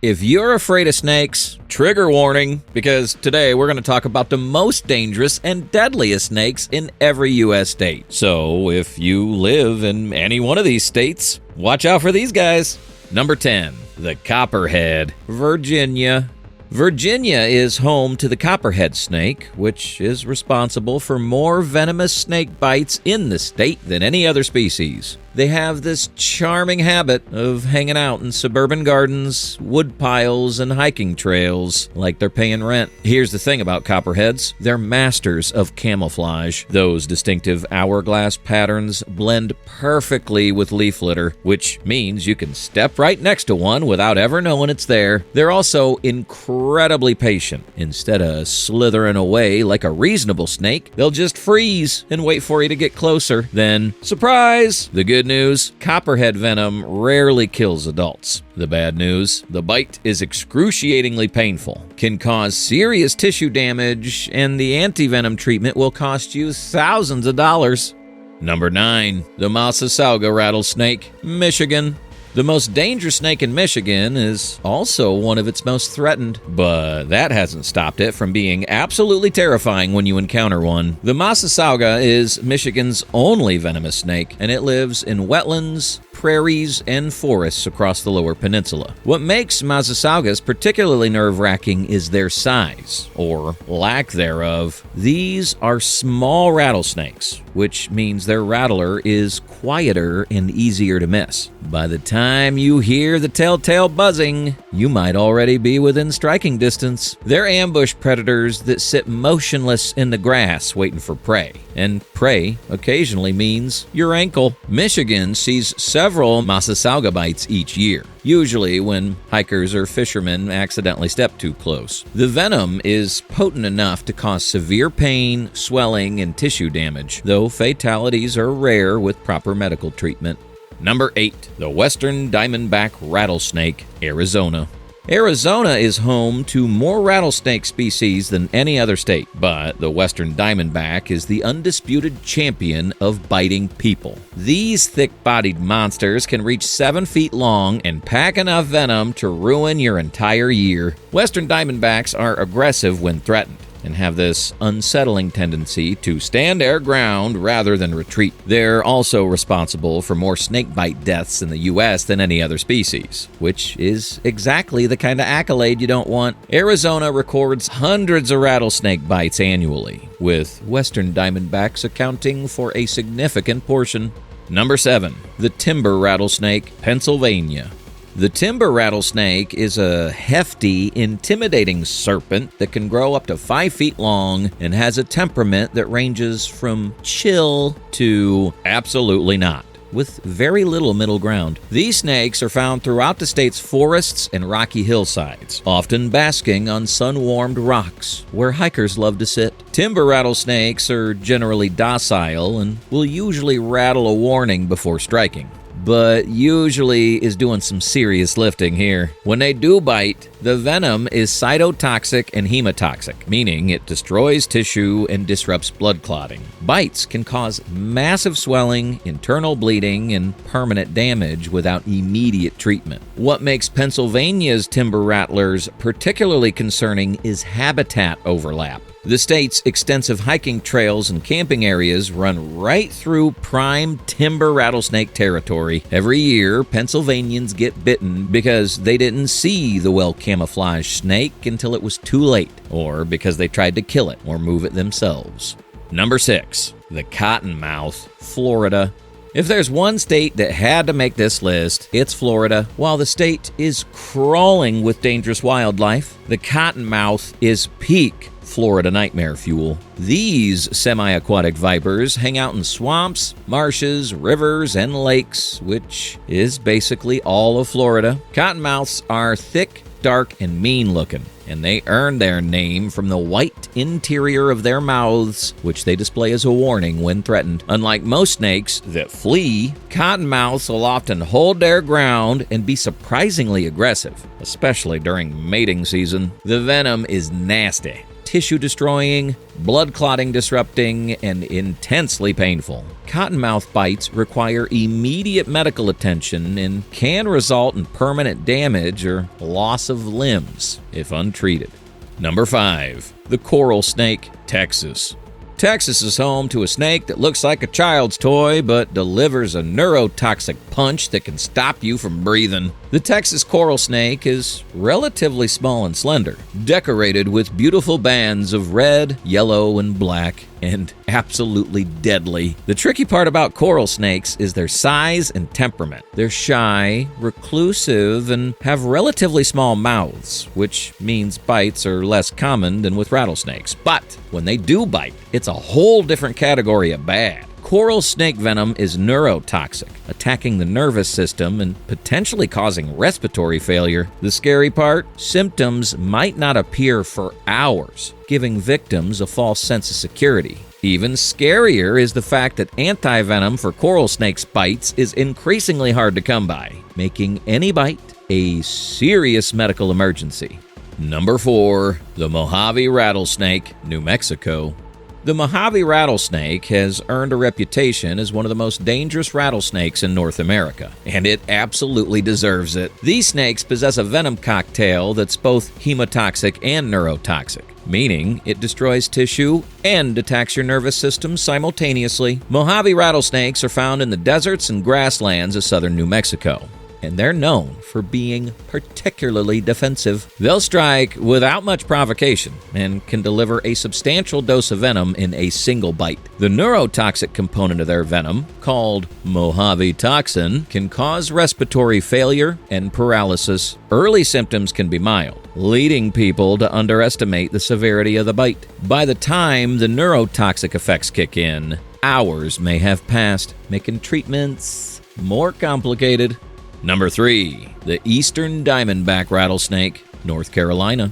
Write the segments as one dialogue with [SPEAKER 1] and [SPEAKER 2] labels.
[SPEAKER 1] If you're afraid of snakes, trigger warning, because today we're going to talk about the most dangerous and deadliest snakes in every U.S. state. So if you live in any one of these states, watch out for these guys. Number 10, the Copperhead, Virginia. Virginia is home to the Copperhead snake, which is responsible for more venomous snake bites in the state than any other species. They have this charming habit of hanging out in suburban gardens, wood piles, and hiking trails like they're paying rent. Here's the thing about copperheads. They're masters of camouflage. Those distinctive hourglass patterns blend perfectly with leaf litter, which means you can step right next to one without ever knowing it's there. They're also incredibly patient. Instead of slithering away like a reasonable snake, they'll just freeze and wait for you to get closer. Then, surprise! The good news, copperhead venom rarely kills adults. The bad news, the bite is excruciatingly painful, can cause serious tissue damage, and the anti-venom treatment will cost you thousands of dollars. Number 9, the Massasauga rattlesnake, Michigan. The most dangerous snake in Michigan is also one of its most threatened, but that hasn't stopped it from being absolutely terrifying when you encounter one. The Massasauga is Michigan's only venomous snake, and it lives in wetlands, prairies, and forests across the lower peninsula. What makes Massasaugas particularly nerve-wracking is their size, or lack thereof. These are small rattlesnakes, which means their rattler is quieter and easier to miss. By the time you hear the telltale buzzing, you might already be within striking distance. They're ambush predators that sit motionless in the grass waiting for prey. And prey occasionally means your ankle. Michigan sees several Massasauga bites each year, usually when hikers or fishermen accidentally step too close. The venom is potent enough to cause severe pain, swelling, and tissue damage, though fatalities are rare with proper medical treatment. Number 8, the Western Diamondback rattlesnake, Arizona. Arizona is home to more rattlesnake species than any other state, but the Western Diamondback is the undisputed champion of biting people. These thick-bodied monsters can reach 7 feet long and pack enough venom to ruin your entire year. Western Diamondbacks are aggressive when threatened and have this unsettling tendency to stand their ground rather than retreat. They're also responsible for more snakebite deaths in the U.S. than any other species, which is exactly the kind of accolade you don't want. Arizona records hundreds of rattlesnake bites annually, with Western Diamondbacks accounting for a significant portion. Number 7, the timber rattlesnake, Pennsylvania. The timber rattlesnake is a hefty, intimidating serpent that can grow up to 5 feet long and has a temperament that ranges from chill to absolutely not, with very little middle ground. These snakes are found throughout the state's forests and rocky hillsides, often basking on sun-warmed rocks where hikers love to sit. Timber rattlesnakes are generally docile and will usually rattle a warning before striking, but usually is doing some serious lifting here. When they do bite, the venom is cytotoxic and hemotoxic, meaning it destroys tissue and disrupts blood clotting. Bites can cause massive swelling, internal bleeding, and permanent damage without immediate treatment. What makes Pennsylvania's timber rattlers particularly concerning is habitat overlap. The state's extensive hiking trails and camping areas run right through prime timber rattlesnake territory. Every year, Pennsylvanians get bitten because they didn't see the well-camouflaged snake until it was too late, or because they tried to kill it or move it themselves. Number 6, the Cottonmouth, Florida. If there's one state that had to make this list, it's Florida. While the state is crawling with dangerous wildlife, the Cottonmouth is peak Florida nightmare fuel. These semi-aquatic vipers hang out in swamps, marshes, rivers, and lakes, which is basically all of Florida. Cottonmouths are thick, dark, and mean-looking, and they earn their name from the white interior of their mouths, which they display as a warning when threatened. Unlike most snakes that flee, cottonmouths will often hold their ground and be surprisingly aggressive, especially during mating season. The venom is nasty, tissue-destroying, blood-clotting disrupting, and intensely painful. Cottonmouth bites require immediate medical attention and can result in permanent damage or loss of limbs if untreated. Number 5. The coral snake, Texas. Texas is home to a snake that looks like a child's toy but delivers a neurotoxic punch that can stop you from breathing. The Texas coral snake is relatively small and slender, decorated with beautiful bands of red, yellow, and black, and absolutely deadly. The tricky part about coral snakes is their size and temperament. They're shy, reclusive, and have relatively small mouths, which means bites are less common than with rattlesnakes. But when they do bite, it's a whole different category of bad. Coral snake venom is neurotoxic, attacking the nervous system and potentially causing respiratory failure. The scary part? Symptoms might not appear for hours, giving victims a false sense of security. Even scarier is the fact that anti-venom for coral snakes bites is increasingly hard to come by, making any bite a serious medical emergency. Number 4. The Mojave rattlesnake, New Mexico. The Mojave rattlesnake has earned a reputation as one of the most dangerous rattlesnakes in North America, and it absolutely deserves it. These snakes possess a venom cocktail that's both hemotoxic and neurotoxic, meaning it destroys tissue and attacks your nervous system simultaneously. Mojave rattlesnakes are found in the deserts and grasslands of southern New Mexico, and they're known for being particularly defensive. They'll strike without much provocation and can deliver a substantial dose of venom in a single bite. The neurotoxic component of their venom, called Mojave toxin, can cause respiratory failure and paralysis. Early symptoms can be mild, leading people to underestimate the severity of the bite. By the time the neurotoxic effects kick in, hours may have passed, making treatments more complicated. Number 3. The Eastern Diamondback rattlesnake, North Carolina.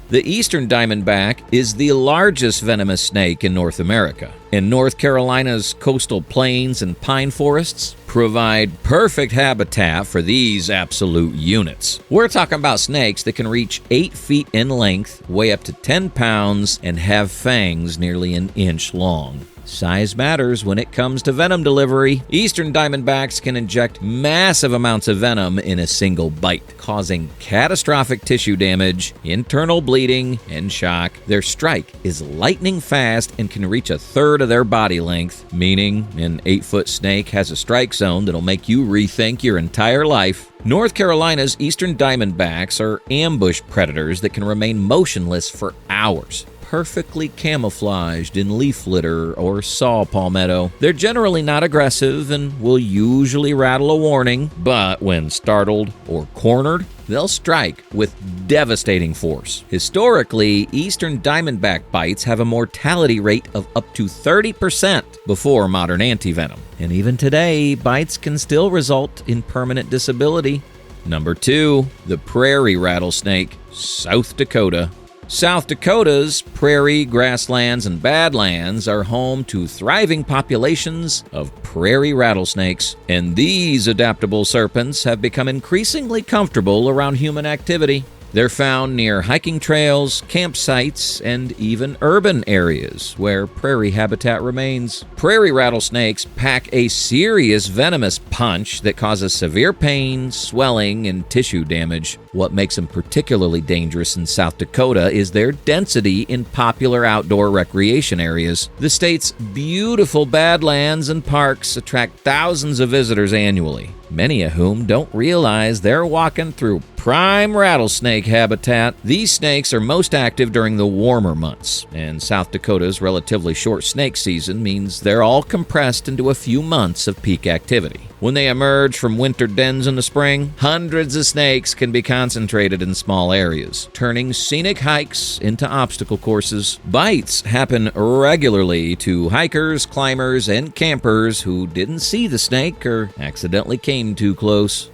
[SPEAKER 1] The Eastern Diamondback is the largest venomous snake in North America, and North Carolina's coastal plains and pine forests provide perfect habitat for these absolute units. We're talking about snakes that can reach 8 feet in length, weigh up to 10 pounds, and have fangs nearly an inch long. Size matters when it comes to venom delivery. Eastern Diamondbacks can inject massive amounts of venom in a single bite, causing catastrophic tissue damage, internal bleeding, and shock. Their strike is lightning fast and can reach a third of their body length, meaning an 8-foot snake has a strike zone that'll make you rethink your entire life. North Carolina's Eastern Diamondbacks are ambush predators that can remain motionless for hours, perfectly camouflaged in leaf litter or saw palmetto. They're generally not aggressive and will usually rattle a warning, but when startled or cornered, they'll strike with devastating force. Historically, Eastern Diamondback bites have a mortality rate of up to 30% before modern antivenom. And even today, bites can still result in permanent disability. Number 2. The Prairie rattlesnake, South Dakota. South Dakota's prairie, grasslands, and badlands are home to thriving populations of prairie rattlesnakes, and these adaptable serpents have become increasingly comfortable around human activity. They're found near hiking trails, campsites, and even urban areas where prairie habitat remains. Prairie rattlesnakes pack a serious venomous punch that causes severe pain, swelling, and tissue damage. What makes them particularly dangerous in South Dakota is their density in popular outdoor recreation areas. The state's beautiful badlands and parks attract thousands of visitors annually, many of whom don't realize they're walking through prime rattlesnake habitat. These snakes are most active during the warmer months, and South Dakota's relatively short snake season means they're all compressed into a few months of peak activity. When they emerge from winter dens in the spring, hundreds of snakes can be concentrated in small areas, turning scenic hikes into obstacle courses. Bites happen regularly to hikers, climbers, and campers who didn't see the snake or accidentally came too close.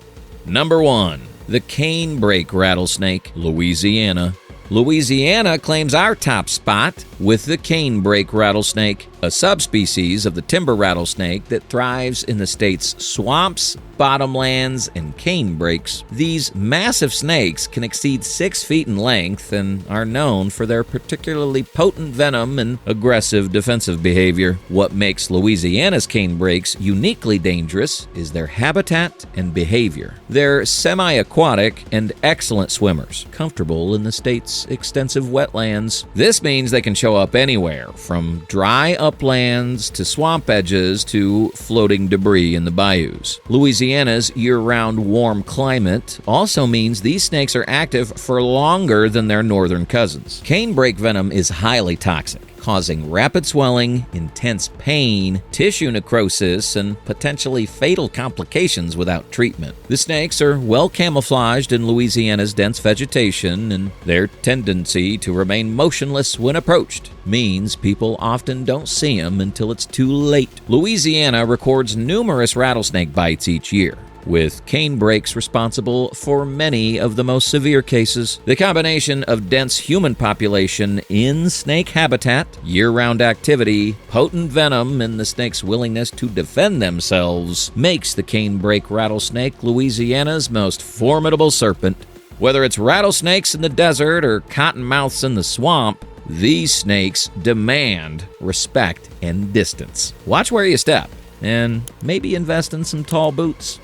[SPEAKER 1] Number 1. The canebrake rattlesnake, Louisiana. Louisiana claims our top spot with the canebrake rattlesnake. a subspecies of the timber rattlesnake that thrives in the state's swamps, bottomlands, and canebrakes. These massive snakes can exceed 6 feet in length and are known for their particularly potent venom and aggressive defensive behavior. What makes Louisiana's canebrakes uniquely dangerous is their habitat and behavior. They're semi-aquatic and excellent swimmers, comfortable in the state's extensive wetlands. This means they can show up anywhere, from dry uplands to swamp edges to floating debris in the bayous. Louisiana's year-round warm climate also means these snakes are active for longer than their northern cousins. Canebrake venom is highly toxic, causing rapid swelling, intense pain, tissue necrosis, and potentially fatal complications without treatment. The snakes are well camouflaged in Louisiana's dense vegetation, and their tendency to remain motionless when approached means people often don't see them until it's too late. Louisiana records numerous rattlesnake bites each year, with canebrakes responsible for many of the most severe cases. The combination of dense human population in snake habitat, year-round activity, potent venom, and the snake's willingness to defend themselves makes the canebrake rattlesnake Louisiana's most formidable serpent. Whether it's rattlesnakes in the desert or cottonmouths in the swamp, these snakes demand respect and distance. Watch where you step, and maybe invest in some tall boots.